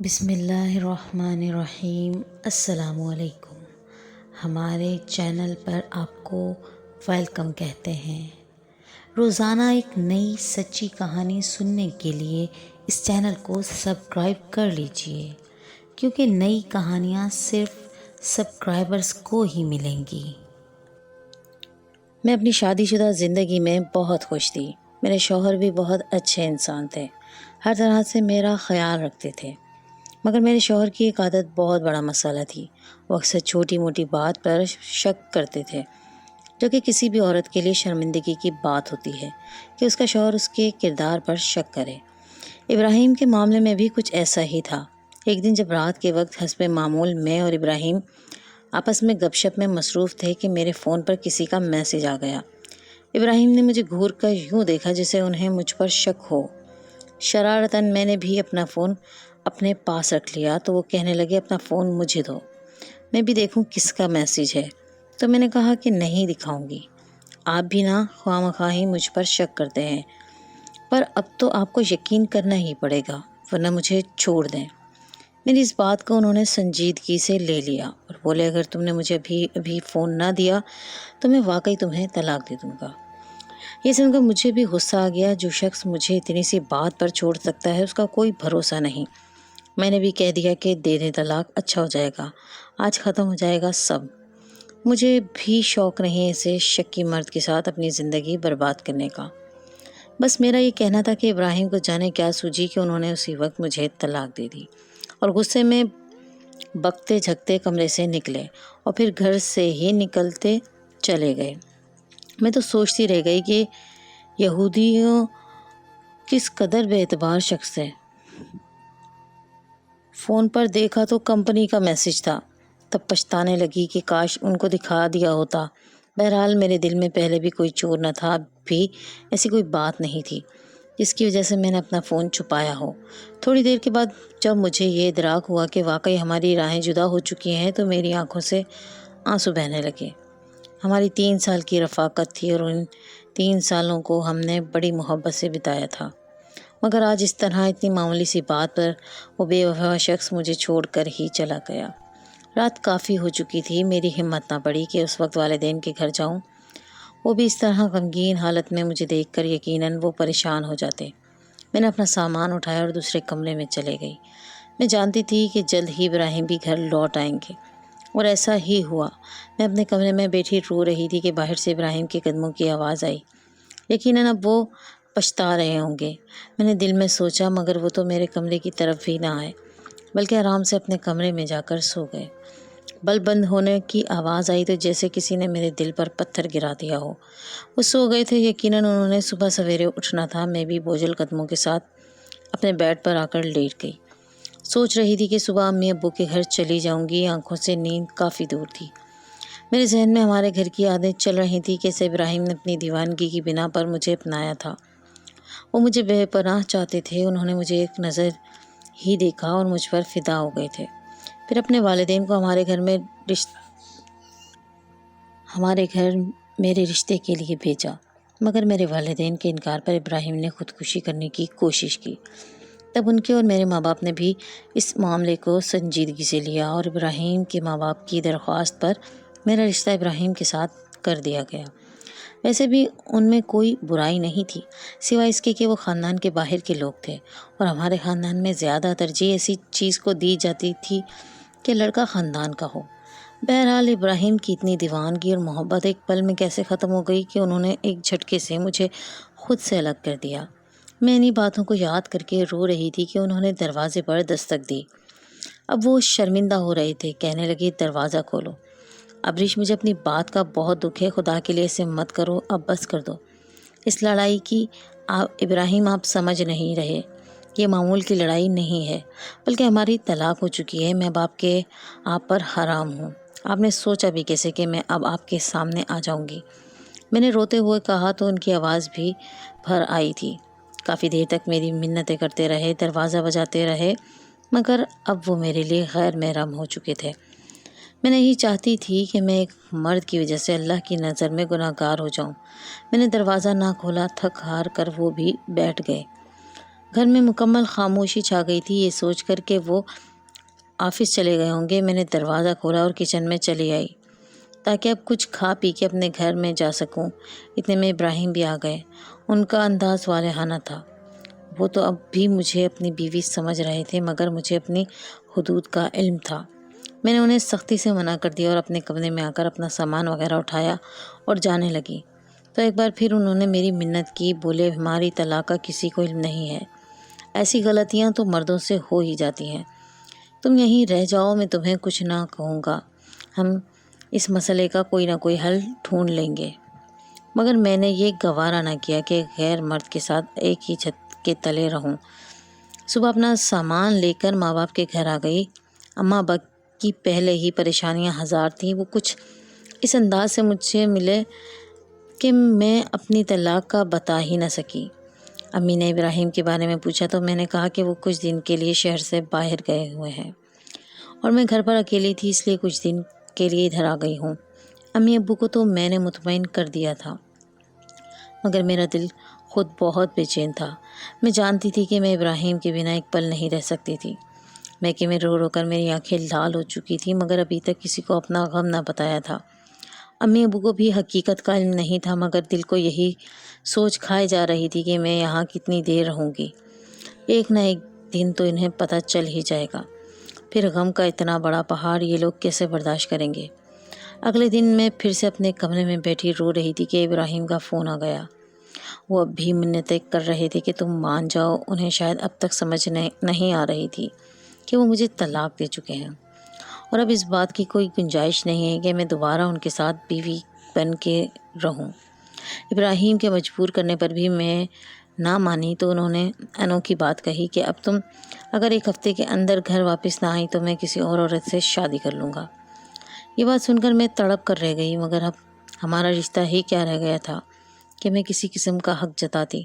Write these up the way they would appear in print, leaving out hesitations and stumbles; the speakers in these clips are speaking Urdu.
بسم اللہ الرحمن الرحیم۔ السلام علیکم۔ ہمارے چینل پر آپ کو ویلکم کہتے ہیں۔ روزانہ ایک نئی سچی کہانی سننے کے لیے اس چینل کو سبسکرائب کر لیجئے، کیونکہ نئی کہانیاں صرف سبسکرائبرز کو ہی ملیں گی۔ میں اپنی شادی شدہ زندگی میں بہت خوش تھی۔ میرے شوہر بھی بہت اچھے انسان تھے، ہر طرح سے میرا خیال رکھتے تھے، مگر میرے شوہر کی ایک عادت بہت بڑا مسئلہ تھی۔ وہ اکثر چھوٹی موٹی بات پر شک کرتے تھے، جو کہ کسی بھی عورت کے لیے شرمندگی کی بات ہوتی ہے کہ اس کا شوہر اس کے کردار پر شک کرے۔ ابراہیم کے معاملے میں بھی کچھ ایسا ہی تھا۔ ایک دن جب رات کے وقت حسب معمول میں اور ابراہیم آپس میں گپ شپ میں مصروف تھے کہ میرے فون پر کسی کا میسج آ گیا۔ ابراہیم نے مجھے گھور کر یوں دیکھا جیسے انہیں مجھ پر شک ہو۔ شرارتاً میں نے بھی اپنا فون اپنے پاس رکھ لیا تو وہ کہنے لگے اپنا فون مجھے دو، میں بھی دیکھوں کس کا میسج ہے۔ تو میں نے کہا کہ نہیں دکھاؤں گی، آپ بھی نہ خواہ مخواہ ہی مجھ پر شک کرتے ہیں، پر اب تو آپ کو یقین کرنا ہی پڑے گا ورنہ مجھے چھوڑ دیں۔ میری اس بات کو انہوں نے سنجیدگی سے لے لیا اور بولے اگر تم نے مجھے ابھی فون نہ دیا تو میں واقعی تمہیں طلاق دے دوں گا۔ یہ سن کر مجھے بھی غصہ آ گیا۔ جو شخص مجھے اتنی سی بات پر چھوڑ سکتا ہے اس کا کوئی بھروسہ نہیں۔ میں نے بھی کہہ دیا کہ دے دیں طلاق، اچھا ہو جائے گا، آج ختم ہو جائے گا سب۔ مجھے بھی شوق نہیں ایسے شکی مرد کے ساتھ اپنی زندگی برباد کرنے کا۔ بس میرا یہ کہنا تھا کہ ابراہیم کو جانے کیا سوجی کہ انہوں نے اسی وقت مجھے طلاق دے دی اور غصے میں بکتے جھکتے کمرے سے نکلے اور پھر گھر سے ہی نکلتے چلے گئے۔ میں تو سوچتی رہ گئی کہ یہودیوں کس قدر بے اعتبار شخص ہے۔ فون پر دیکھا تو کمپنی کا میسج تھا، تب پچھتانے لگی کہ کاش ان کو دکھا دیا ہوتا۔ بہرحال میرے دل میں پہلے بھی کوئی چور نہ تھا، اب بھی ایسی کوئی بات نہیں تھی جس کی وجہ سے میں نے اپنا فون چھپایا ہو۔ تھوڑی دیر کے بعد جب مجھے یہ ادراک ہوا کہ واقعی ہماری راہیں جدا ہو چکی ہیں تو میری آنکھوں سے آنسو بہنے لگے۔ ہماری 3 سال کی رفاقت تھی اور ان 3 سالوں کو ہم نے بڑی محبت سے بتایا تھا، مگر آج اس طرح اتنی معمولی سی بات پر وہ بے وفا شخص مجھے چھوڑ کر ہی چلا گیا۔ رات کافی ہو چکی تھی، میری ہمت نہ پڑی کہ اس وقت والدین کے گھر جاؤں، وہ بھی اس طرح غمگین حالت میں مجھے دیکھ کر یقیناً وہ پریشان ہو جاتے۔ میں نے اپنا سامان اٹھایا اور دوسرے کمرے میں چلے گئی۔ میں جانتی تھی کہ جلد ہی ابراہیم بھی گھر لوٹ آئیں گے اور ایسا ہی ہوا۔ میں اپنے کمرے میں بیٹھی رو رہی تھی کہ باہر سے ابراہیم کے قدموں کی آواز آئی۔ یقیناً اب وہ پچھتا رہے ہوں گے، میں نے دل میں سوچا، مگر وہ تو میرے کمرے کی طرف بھی نہ آئے بلکہ آرام سے اپنے کمرے میں جا کر سو گئے۔ بلب بند ہونے کی آواز آئی تو جیسے کسی نے میرے دل پر پتھر گرا دیا ہو۔ وہ سو گئے تھے، یقیناً انہوں نے صبح سویرے اٹھنا تھا۔ میں بھی بوجھل قدموں کے ساتھ اپنے بیڈ پر آ کر لیٹ گئی۔ سوچ رہی تھی کہ صبح امی ابو کے گھر چلی جاؤں گی۔ آنکھوں سے نیند کافی دور تھی۔ میرے ذہن میں ہمارے گھر کی یادیں چل رہی تھی، کیسے ابراہیم نے اپنی دیوانگی کی بنا پر مجھے اپنایا تھا۔ وہ مجھے بے پناہ چاہتے تھے، انہوں نے مجھے ایک نظر ہی دیکھا اور مجھ پر فدا ہو گئے تھے۔ پھر اپنے والدین کو ہمارے گھر میرے رشتے کے لیے بھیجا، مگر میرے والدین کے انکار پر ابراہیم نے خودکشی کرنے کی کوشش کی۔ تب ان کے اور میرے ماں باپ نے بھی اس معاملے کو سنجیدگی سے لیا اور ابراہیم کے ماں باپ کی درخواست پر میرا رشتہ ابراہیم کے ساتھ کر دیا گیا۔ ویسے بھی ان میں کوئی برائی نہیں تھی، سوائے اس کے کہ وہ خاندان کے باہر کے لوگ تھے اور ہمارے خاندان میں زیادہ ترجیح ایسی چیز کو دی جاتی تھی کہ لڑکا خاندان کا ہو۔ بہرحال ابراہیم کی اتنی دیوانگی اور محبت ایک پل میں کیسے ختم ہو گئی کہ انہوں نے ایک جھٹکے سے مجھے خود سے الگ کر دیا۔ میں انہی باتوں کو یاد کر کے رو رہی تھی کہ انہوں نے دروازے پر دستک دی۔ اب وہ شرمندہ ہو رہے تھے، کہنے لگے دروازہ کھولو۔ ابریش، مجھے اپنی بات کا بہت دکھ ہے، خدا کے لیے ایسے مت کرو، اب بس کر دو۔ اس لڑائی کی ابراہیم آپ سمجھ نہیں رہے، یہ معمول کی لڑائی نہیں ہے، بلکہ ہماری طلاق ہو چکی ہے، میں اب آپ پر حرام ہوں۔ آپ نے سوچا بھی کیسے کہ میں اب آپ کے سامنے آ جاؤں گی؟ میں نے روتے ہوئے کہا تو ان کی آواز بھی بھر آئی تھی۔ کافی دیر تک میری منتیں کرتے رہے، دروازہ بجاتے رہے، مگر اب وہ میرے لیے غیر محرم ہو چکے تھے۔ میں نہیں چاہتی تھی کہ میں ایک مرد کی وجہ سے اللہ کی نظر میں گناہ گار ہو جاؤں۔ میں نے دروازہ نہ کھولا، تھک ہار کر وہ بھی بیٹھ گئے۔ گھر میں مکمل خاموشی چھا گئی تھی۔ یہ سوچ کر کہ وہ آفس چلے گئے ہوں گے، میں نے دروازہ کھولا اور کچن میں چلی آئی تاکہ اب کچھ کھا پی کے اپنے گھر میں جا سکوں۔ اتنے میں ابراہیم بھی آ گئے۔ ان کا انداز والہانہ تھا۔ وہ تو اب بھی مجھے اپنی بیوی سمجھ رہے تھے، مگر مجھے اپنی حدود کا علم تھا۔ میں نے انہیں سختی سے منع کر دیا اور اپنے کمرے میں آ کر اپنا سامان وغیرہ اٹھایا اور جانے لگی تو ایک بار پھر انہوں نے میری منت کی۔ بولے، ہماری طلاق کا کسی کو علم نہیں ہے، ایسی غلطیاں تو مردوں سے ہو ہی جاتی ہیں، تم یہیں رہ جاؤ، میں تمہیں کچھ نہ کہوں گا، ہم اس مسئلے کا کوئی نہ کوئی حل ڈھونڈ لیں گے۔ مگر میں نے یہ گوارا نہ کیا کہ غیر مرد کے ساتھ ایک ہی چھت کے تلے رہوں۔ صبح اپنا سامان لے کر ماں باپ کے گھر آ گئی۔ اماں ابا کی پہلے ہی پریشانیاں ہزار تھیں۔ وہ کچھ اس انداز سے مجھ سے ملے کہ میں اپنی طلاق کا بتا ہی نہ سکی۔ امی نے ابراہیم کے بارے میں پوچھا تو میں نے کہا کہ وہ کچھ دن کے لیے شہر سے باہر گئے ہوئے ہیں اور میں گھر پر اکیلی تھی، اس لیے کچھ دن کے لیے ادھر آ گئی ہوں۔ امی ابو کو تو میں نے مطمئن کر دیا تھا، مگر میرا دل خود بہت بے چین تھا۔ میں جانتی تھی کہ میں ابراہیم کے بنا ایک پل نہیں رہ سکتی تھی۔ میکے میں رو رو کر میری آنکھیں لال ہو چکی تھیں، مگر ابھی تک کسی کو اپنا غم نہ بتایا تھا۔ امی ابو کو بھی حقیقت کا علم نہیں تھا، مگر دل کو یہی سوچ کھائے جا رہی تھی کہ میں یہاں کتنی دیر رہوں گی، ایک نہ ایک دن تو انہیں پتہ چل ہی جائے گا، پھر غم کا اتنا بڑا پہاڑ یہ لوگ کیسے برداشت کریں گے۔ اگلے دن میں پھر سے اپنے کمرے میں بیٹھی رو رہی تھی کہ ابراہیم کا فون آ گیا۔ وہ اب بھی منتیں کر رہے تھے کہ تم مان جاؤ۔ انہیں شاید اب تک سمجھ نہیں آ رہی تھی کہ وہ مجھے طلاق دے چکے ہیں اور اب اس بات کی کوئی گنجائش نہیں ہے کہ میں دوبارہ ان کے ساتھ بیوی بن کے رہوں۔ ابراہیم کے مجبور کرنے پر بھی میں نہ مانی تو انہوں نے انوکھی بات کہی کہ اب تم اگر ایک ہفتے کے اندر گھر واپس نہ آئی تو میں کسی اور عورت سے شادی کر لوں گا۔ یہ بات سن کر میں تڑپ کر رہ گئی، مگر اب ہمارا رشتہ ہی کیا رہ گیا تھا کہ میں کسی قسم کا حق جتاتی۔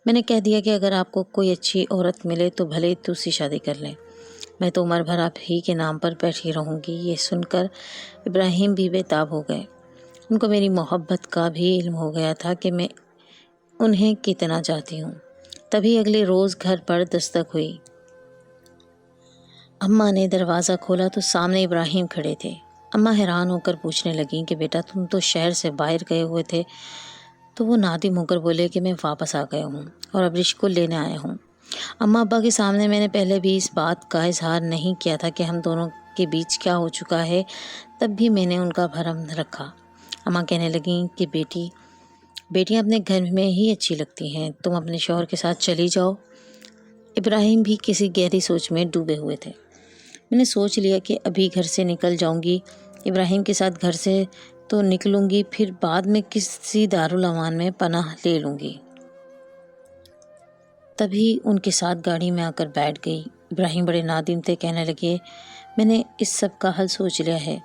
میں نے کہہ دیا کہ اگر آپ کو کوئی اچھی عورت ملے تو بھلے دوسری شادی کر لیں، میں تو عمر بھر آپ ہی کے نام پر بیٹھی رہوں گی۔ یہ سن کر ابراہیم بھی بے تاب ہو گئے۔ ان کو میری محبت کا بھی علم ہو گیا تھا کہ میں انہیں کتنا چاہتی ہوں۔ تبھی اگلے روز گھر پر دستک ہوئی۔ اماں نے دروازہ کھولا تو سامنے ابراہیم کھڑے تھے۔ اماں حیران ہو کر پوچھنے لگیں کہ بیٹا تم تو شہر سے باہر گئے ہوئے تھے، تو وہ نادم ہو کر بولے کہ میں واپس آ گیا ہوں اور اب رشک کو لینے آیا ہوں۔ اماں ابا کے سامنے میں نے پہلے بھی اس بات کا اظہار نہیں کیا تھا کہ ہم دونوں کے بیچ کیا ہو چکا ہے، تب بھی میں نے ان کا بھرم رکھا۔ اماں کہنے لگیں کہ بیٹیاں اپنے گھر میں ہی اچھی لگتی ہیں، تم اپنے شوہر کے ساتھ چلی جاؤ۔ ابراہیم بھی کسی گہری سوچ میں ڈوبے ہوئے تھے۔ میں نے سوچ لیا کہ ابھی گھر سے نکل جاؤں گی، ابراہیم کے ساتھ گھر سے تو نکلوں گی، پھر بعد میں کسی دارالامان میں پناہ لے لوں گی۔ تبھی ان کے ساتھ گاڑی میں آ کر بیٹھ گئی۔ ابراہیم بڑے نادم تھے، کہنے لگے میں نے اس سب کا حل سوچ لیا ہے،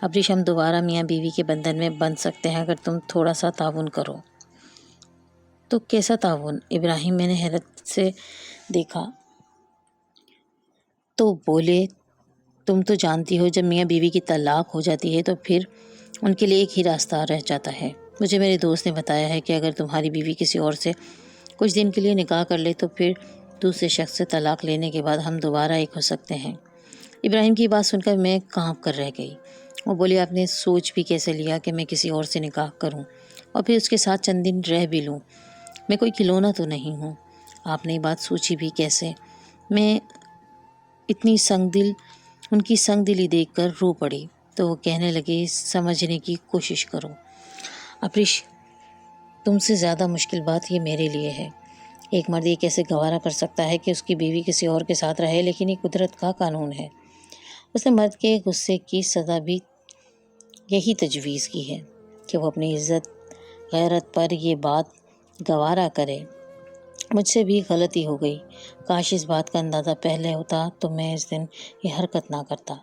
ابریش ہم دوبارہ میاں بیوی کے بندھن میں بندھ سکتے ہیں اگر تم تھوڑا سا تعاون کرو۔ تو کیسا تعاون؟ ابراہیم میں نے حیرت سے دیکھا تو بولے تم تو جانتی ہو جب میاں بیوی کی طلاق ہو جاتی ہے تو پھر ان کے لیے ایک ہی راستہ رہ جاتا ہے۔ مجھے میرے دوست نے بتایا ہے کہ اگر تمہاری بیوی کسی اور سے کچھ دن کے لیے نکاح کر لے تو پھر دوسرے شخص سے طلاق لینے کے بعد ہم دوبارہ ایک ہو سکتے ہیں۔ ابراہیم کی بات سن کر میں کانپ کر رہ گئی۔ وہ بولی آپ نے سوچ بھی کیسے لیا کہ میں کسی اور سے نکاح کروں اور پھر اس کے ساتھ چند دن رہ بھی لوں؟ میں کوئی کھلونا تو نہیں ہوں، آپ نے یہ بات سوچی بھی کیسے؟ میں اتنی ان کی سنگ دلی دیکھ کر رو پڑی تو وہ کہنے لگے سمجھنے کی کوشش کرو ابریش، تم سے زیادہ مشکل بات یہ میرے لیے ہے۔ ایک مرد یہ کیسے گوارا کر سکتا ہے کہ اس کی بیوی کسی اور کے ساتھ رہے؟ لیکن یہ قدرت کا قانون ہے۔ اس نے مرد کے غصے کی سزا بھی یہی تجویز کی ہے کہ وہ اپنی عزت غیرت پر یہ بات گوارا کرے۔ مجھ سے بھی غلطی ہو گئی، کاش اس بات کا اندازہ پہلے ہوتا تو میں اس دن یہ حرکت نہ کرتا۔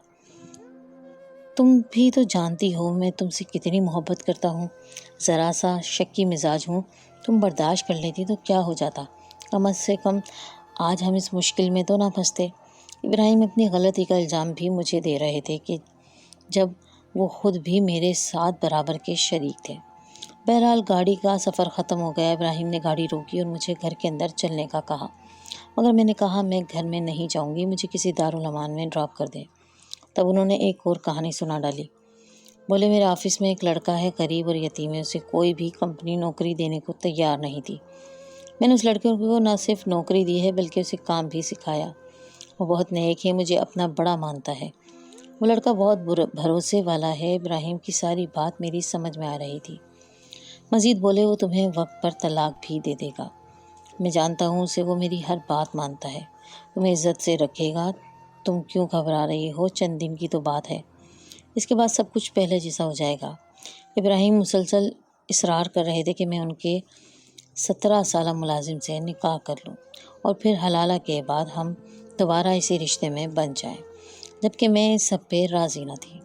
تم بھی تو جانتی ہو میں تم سے کتنی محبت کرتا ہوں، ذرا سا شکی مزاج ہوں، تم برداشت کر لیتی تو کیا ہو جاتا، کم سے کم آج ہم اس مشکل میں تو نہ پھنستے۔ ابراہیم اپنی غلطی کا الزام بھی مجھے دے رہے تھے کہ جب وہ خود بھی میرے ساتھ برابر کے شریک تھے۔ بہرحال گاڑی کا سفر ختم ہو گیا۔ ابراہیم نے گاڑی روکی اور مجھے گھر کے اندر چلنے کا کہا۔ مگر میں نے کہا میں گھر میں نہیں جاؤں گی، مجھے کسی دارالامان میں ڈراپ کر دیں۔ تب انہوں نے ایک اور کہانی سنا ڈالی۔ بولے میرے آفس میں ایک لڑکا ہے، غریب اور یتیم ہے، اسے کوئی بھی کمپنی نوکری دینے کو تیار نہیں تھی۔ میں نے اس لڑکے کو نہ صرف نوکری دی ہے بلکہ اسے کام بھی سکھایا۔ وہ بہت نیک ہے، مجھے اپنا بڑا مانتا ہے۔ وہ لڑکا بہت بھروسے والا ہے۔ ابراہیم کی ساری بات میری سمجھ میں آ رہی تھی۔ مزید بولے وہ تمہیں وقت پر طلاق بھی دے دے گا۔ میں جانتا ہوں اسے، وہ میری ہر بات مانتا ہے، تمہیں عزت سے رکھے گا۔ تم کیوں گھبرا رہی ہو؟ چند دن کی تو بات ہے، اس کے بعد سب کچھ پہلے جیسا ہو جائے گا۔ ابراہیم مسلسل اصرار کر رہے تھے کہ میں ان کے 17 سالہ ملازم سے نکاح کر لوں اور پھر حلالہ کے بعد ہم دوبارہ اسی رشتے میں بن جائیں، جبکہ میں اس سب پہ راضی نہ تھی۔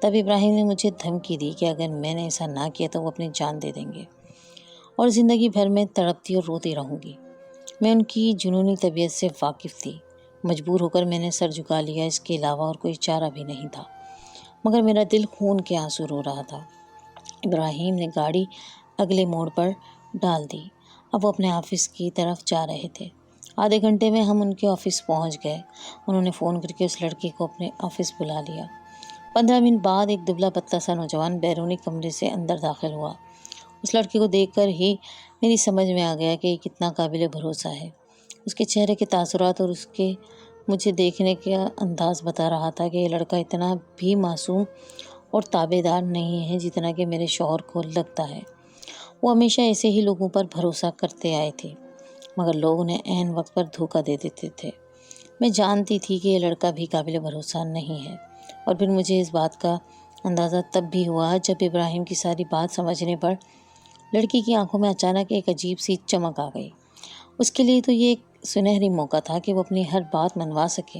تب ابراہیم نے مجھے دھمکی دی کہ اگر میں نے ایسا نہ کیا تو وہ اپنی جان دے دیں گے اور زندگی بھر میں تڑپتی اور روتی رہوں گی۔ میں ان کی جنونی طبیعت سے واقف تھی۔ مجبور ہو کر میں نے سر جھکا لیا، اس کے علاوہ اور کوئی چارہ بھی نہیں تھا، مگر میرا دل خون کے آنسو رو رہا تھا۔ ابراہیم نے گاڑی اگلے موڑ پر ڈال دی۔ اب وہ اپنے آفس کی طرف جا رہے تھے۔ آدھے گھنٹے میں ہم ان کے آفس پہنچ گئے۔ انہوں نے فون کر کے اس لڑکے کو اپنے آفس بلا لیا۔ 15 منٹ بعد ایک دبلا پتلا سا نوجوان بیرونی کمرے سے اندر داخل ہوا۔ اس لڑکے کو دیکھ کر ہی میری سمجھ میں آ گیا کہ یہ کتنا قابل بھروسہ ہے۔ اس کے چہرے کے تاثرات اور اس کے مجھے دیکھنے کا انداز بتا رہا تھا کہ یہ لڑکا اتنا بھی معصوم اور تابع دار نہیں ہے جتنا کہ میرے شوہر کو لگتا ہے۔ وہ ہمیشہ ایسے ہی لوگوں پر بھروسہ کرتے آئے تھے، مگر لوگ انہیں عین وقت پر دھوکہ دے دیتے تھے۔ میں جانتی تھی کہ یہ لڑکا بھی قابل بھروسہ نہیں ہے، اور پھر مجھے اس بات کا اندازہ تب بھی ہوا جب ابراہیم کی ساری بات سمجھنے پر لڑکی کی آنکھوں میں اچانک ایک عجیب سی چمک آ گئی۔ اس کے لیے تو یہ ایک سنہری موقع تھا کہ وہ اپنی ہر بات منوا سکے۔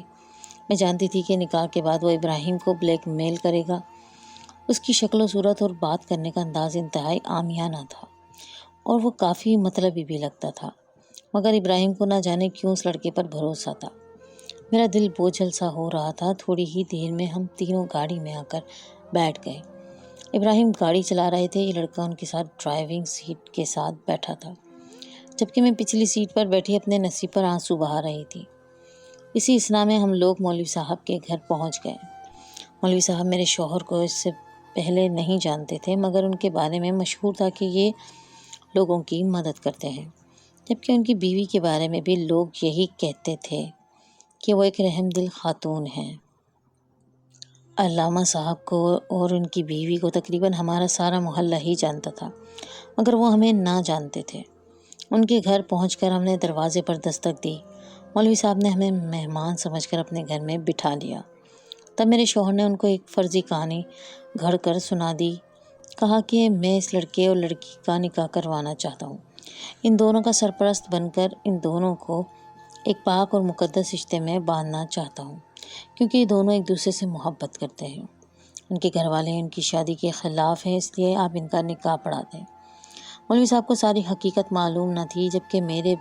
میں جانتی تھی کہ نکاح کے بعد وہ ابراہیم کو بلیک میل کرے گا۔ اس کی شکل و صورت اور بات کرنے کا انداز انتہائی عامیانہ تھا اور وہ کافی مطلبی بھی لگتا تھا، مگر ابراہیم کو نہ جانے کیوں اس لڑکے پر بھروسہ تھا۔ میرا دل بوجھل سا ہو رہا تھا۔ تھوڑی ہی دیر میں ہم تینوں گاڑی میں آ کر بیٹھ گئے۔ ابراہیم گاڑی چلا رہے تھے، یہ لڑکا ان کے ساتھ ڈرائیونگ سیٹ کے ساتھ بیٹھا تھا، جبکہ میں پچھلی سیٹ پر بیٹھی اپنے نصیب پر آنسو بہا رہی تھی۔ اسی اثنا میں ہم لوگ مولوی صاحب کے گھر پہنچ گئے۔ مولوی صاحب میرے شوہر کو اس سے پہلے نہیں جانتے تھے، مگر ان کے بارے میں مشہور تھا کہ یہ لوگوں کی مدد کرتے ہیں، جبکہ ان کی بیوی کے بارے میں بھی لوگ یہی کہتے تھے کہ وہ ایک رحم دل خاتون ہیں۔ علامہ صاحب کو اور ان کی بیوی کو تقریباً ہمارا سارا محلہ ہی جانتا تھا، مگر وہ ہمیں نہ جانتے تھے۔ ان کے گھر پہنچ کر ہم نے دروازے پر دستک دی۔ مولوی صاحب نے ہمیں مہمان سمجھ کر اپنے گھر میں بٹھا لیا۔ تب میرے شوہر نے ان کو ایک فرضی کہانی گھڑ کر سنا دی۔ کہا کہ میں اس لڑکے اور لڑکی کا نکاح کروانا چاہتا ہوں، ان دونوں کا سرپرست بن کر ان دونوں کو ایک پاک اور مقدس رشتے میں باندھنا چاہتا ہوں، کیونکہ یہ دونوں ایک دوسرے سے محبت کرتے ہیں۔ ان کے گھر والے ان کی شادی کے خلاف ہیں، اس لیے آپ ان کا نکاح پڑھا دیں۔ مولوی صاحب کو ساری حقیقت معلوم نہ تھی، جبکہ میرے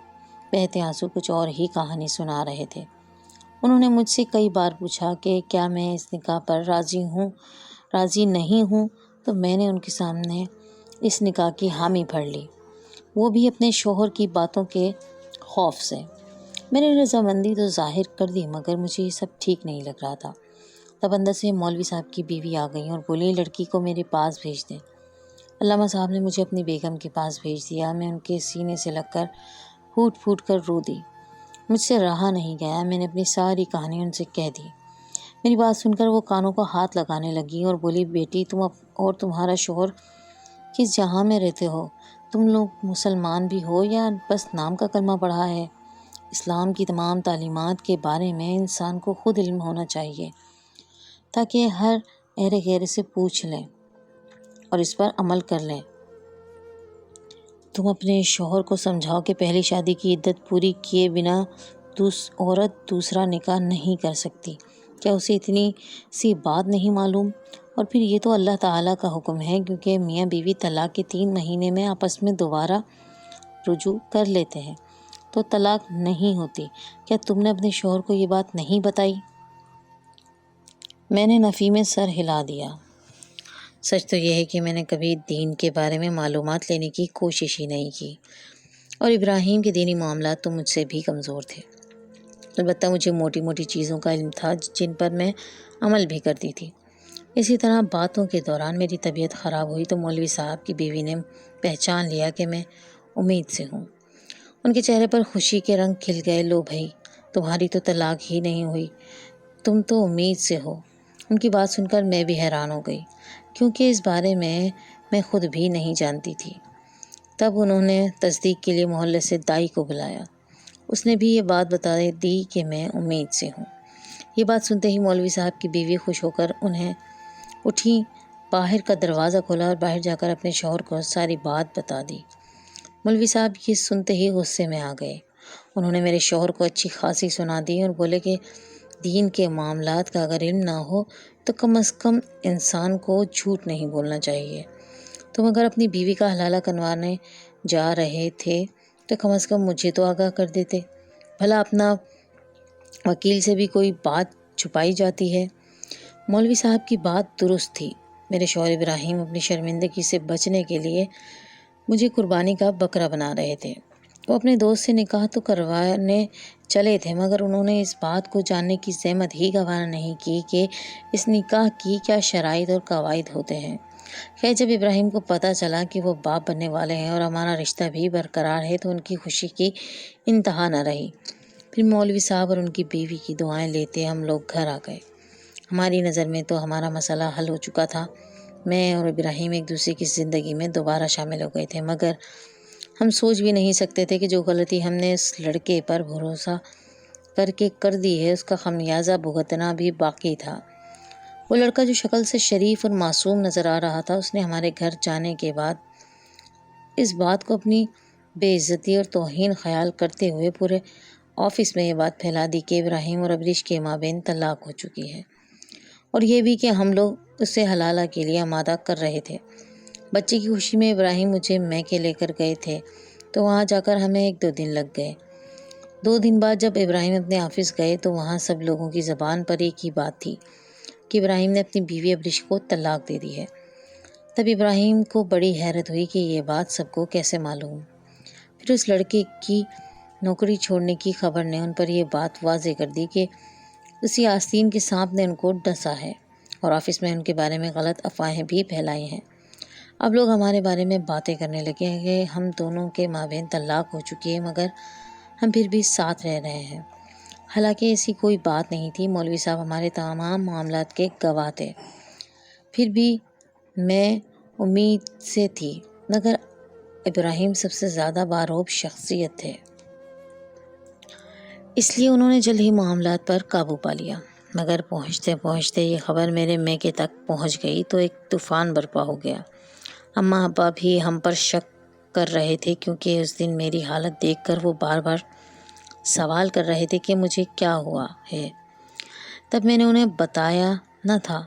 بہتے آنسو کچھ اور ہی کہانی سنا رہے تھے۔ انہوں نے مجھ سے کئی بار پوچھا کہ کیا میں اس نکاح پر راضی نہیں ہوں، تو میں نے ان کے سامنے اس نکاح کی حامی بھر لی، وہ بھی اپنے شوہر کی باتوں کے خوف سے۔ میں نے رضامندی تو ظاہر کر دی، مگر مجھے یہ سب ٹھیک نہیں لگ رہا تھا۔ تب اندر سے مولوی صاحب کی بیوی آ گئی اور بولی لڑکی کو میرے پاس بھیج دیں۔ علامہ صاحب نے مجھے اپنی بیگم کے پاس بھیج دیا۔ میں ان کے سینے سے لگ کر پھوٹ پھوٹ کر رو دی۔ مجھ سے رہا نہیں گیا، میں نے اپنی ساری کہانی ان سے کہہ دی۔ میری بات سن کر وہ کانوں کو ہاتھ لگانے لگی اور بولی بیٹی، تم اور تمہارا شوہر کس جہاں میں رہتے ہو؟ تم لوگ مسلمان بھی ہو یا بس نام کا کلمہ پڑھا ہے؟ اسلام کی تمام تعلیمات کے بارے میں انسان کو خود علم ہونا چاہیے، تاکہ ہر اہل غیر سے پوچھ لیں اور اس پر عمل کر لیں۔ تم اپنے شوہر کو سمجھاؤ کہ پہلی شادی کی عدت پوری کیے بنا عورت دوسرا نکاح نہیں کر سکتی۔ کیا اسے اتنی سی بات نہیں معلوم؟ اور پھر یہ تو اللہ تعالیٰ کا حکم ہے، کیونکہ میاں بیوی طلاق کے 3 مہینے میں آپس میں دوبارہ رجوع کر لیتے ہیں تو طلاق نہیں ہوتی۔ کیا تم نے اپنے شوہر کو یہ بات نہیں بتائی؟ میں نے نفی میں سر ہلا دیا۔ سچ تو یہ ہے کہ میں نے کبھی دین کے بارے میں معلومات لینے کی کوشش ہی نہیں کی۔ اور ابراہیم کے دینی معاملات تو مجھ سے بھی کمزور تھے۔ البتہ مجھے موٹی موٹی چیزوں کا علم تھا جن پر میں عمل بھی کرتی تھی۔ اسی طرح باتوں کے دوران میری طبیعت خراب ہوئی تو مولوی صاحب کی بیوی نے پہچان لیا کہ میں امید سے ہوں۔ ان کے چہرے پر خوشی کے رنگ کھل گئے۔ لو بھائی، تمہاری تو طلاق ہی نہیں ہوئی، تم تو امید سے ہو۔ ان کی بات سن کر میں بھی حیران ہو گئی، کیونکہ اس بارے میں خود بھی نہیں جانتی تھی۔ تب انہوں نے تصدیق کے لیے محلے سے دائی کو بلایا۔ اس نے بھی یہ بات بتا دی کہ میں امید سے ہوں۔ یہ بات سنتے ہی مولوی صاحب کی بیوی خوش ہو کر انہیں اٹھی، باہر کا دروازہ کھولا اور باہر جا کر اپنے شوہر کو ساری بات بتا دی۔ مولوی صاحب یہ سنتے ہی غصے میں آ گئے۔ انہوں نے میرے شوہر کو اچھی خاصی سنا دی اور بولے کہ دین کے معاملات کا اگر علم نہ ہو تو کم از کم انسان کو جھوٹ نہیں بولنا چاہیے۔ تم اگر اپنی بیوی کا حلالہ کروانے جا رہے تھے تو کم از کم مجھے تو آگاہ کر دیتے، بھلا اپنا وکیل سے بھی کوئی بات چھپائی جاتی ہے۔ مولوی صاحب کی بات درست تھی۔ میرے شوہر ابراہیم اپنی شرمندگی سے بچنے کے لیے مجھے قربانی کا بکرا بنا رہے تھے۔ وہ اپنے دوست سے نکاح تو کروانے چلے تھے، مگر انہوں نے اس بات کو جاننے کی زحمت ہی گوارا نہیں کی کہ اس نکاح کی کیا شرائط اور قواعد ہوتے ہیں۔ خیر، جب ابراہیم کو پتہ چلا کہ وہ باپ بننے والے ہیں اور ہمارا رشتہ بھی برقرار ہے تو ان کی خوشی کی انتہا نہ رہی۔ پھر مولوی صاحب اور ان کی بیوی کی دعائیں لیتے ہم لوگ گھر آ گئے۔ ہماری نظر میں تو ہمارا مسئلہ حل ہو چکا تھا۔ میں اور ابراہیم ایک دوسرے کی زندگی میں دوبارہ شامل ہو گئے تھے، مگر ہم سوچ بھی نہیں سکتے تھے کہ جو غلطی ہم نے اس لڑکے پر بھروسہ کر کے کر دی ہے اس کا خمیازہ بھگتنا بھی باقی تھا۔ وہ لڑکا جو شکل سے شریف اور معصوم نظر آ رہا تھا، اس نے ہمارے گھر جانے کے بعد اس بات کو اپنی بے عزتی اور توہین خیال کرتے ہوئے پورے آفس میں یہ بات پھیلا دی کہ ابراہیم اور ابریش کے مابین طلاق ہو چکی ہے، اور یہ بھی کہ ہم لوگ اسے حلالہ کے لیے آمادہ کر رہے تھے۔ بچے کی خوشی میں ابراہیم مجھے میکے لے کر گئے تھے تو وہاں جا کر ہمیں 1-2 دن لگ گئے۔ 2 دن بعد جب ابراہیم اپنے آفس گئے تو وہاں سب لوگوں کی زبان پر ایک ہی بات تھی کہ ابراہیم نے اپنی بیوی ابریش کو طلاق دے دی ہے۔ تب ابراہیم کو بڑی حیرت ہوئی کہ یہ بات سب کو کیسے معلوم۔ پھر اس لڑکے کی نوکری چھوڑنے کی خبر نے ان پر یہ بات واضح کر دی کہ اسی آستین کے سانپ نے ان کو ڈسا ہے، اور آفس میں ان کے بارے میں غلط افواہیں بھی پھیلائی ہیں۔ اب لوگ ہمارے بارے میں باتیں کرنے لگے ہیں کہ ہم دونوں کے مابین طلاق ہو چکی ہے، مگر ہم پھر بھی ساتھ رہ رہے ہیں۔ حالانکہ ایسی کوئی بات نہیں تھی۔ مولوی صاحب ہمارے تمام معاملات کے گواہ تھے۔ پھر بھی میں امید سے تھی، مگر ابراہیم سب سے زیادہ باروب شخصیت تھے، اس لیے انہوں نے جلد ہی معاملات پر قابو پا لیا۔ مگر پہنچتے پہنچتے یہ خبر میرے میکے تک پہنچ گئی تو ایک طوفان برپا ہو گیا۔ اماں ابا بھی ہم پر شک کر رہے تھے، کیونکہ اس دن میری حالت دیکھ کر وہ بار بار سوال کر رہے تھے کہ مجھے کیا ہوا ہے۔ تب میں نے انہیں بتایا نہ تھا۔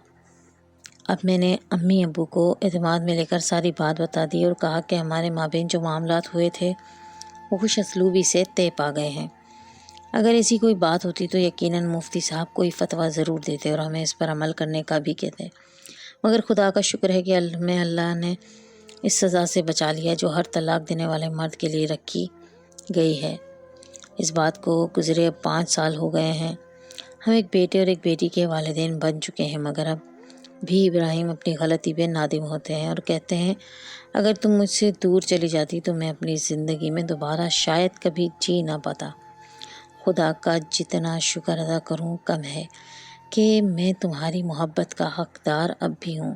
اب میں نے امی ابو کو اعتماد میں لے کر ساری بات بتا دی اور کہا کہ ہمارے مابین جو معاملات ہوئے تھے وہ خوش اسلوبی سے طے پا گئے ہیں۔ اگر ایسی کوئی بات ہوتی تو یقیناً مفتی صاحب کوئی فتویٰ ضرور دیتے اور ہمیں اس پر عمل کرنے کا بھی کہتے، مگر خدا کا شکر ہے کہ اللہ نے اس سزا سے بچا لیا جو ہر طلاق دینے والے مرد کے لیے رکھی گئی ہے۔ اس بات کو گزرے اب 5 سال ہو گئے ہیں۔ ہم ایک بیٹے اور ایک بیٹی کے والدین بن چکے ہیں، مگر اب بھی ابراہیم اپنی غلطی پہ نادم ہوتے ہیں اور کہتے ہیں اگر تم مجھ سے دور چلی جاتی تو میں اپنی زندگی میں دوبارہ شاید کبھی جی نہ پاتا۔ خدا کا جتنا شکر ادا کروں کم ہے کہ میں تمہاری محبت کا حقدار اب بھی ہوں۔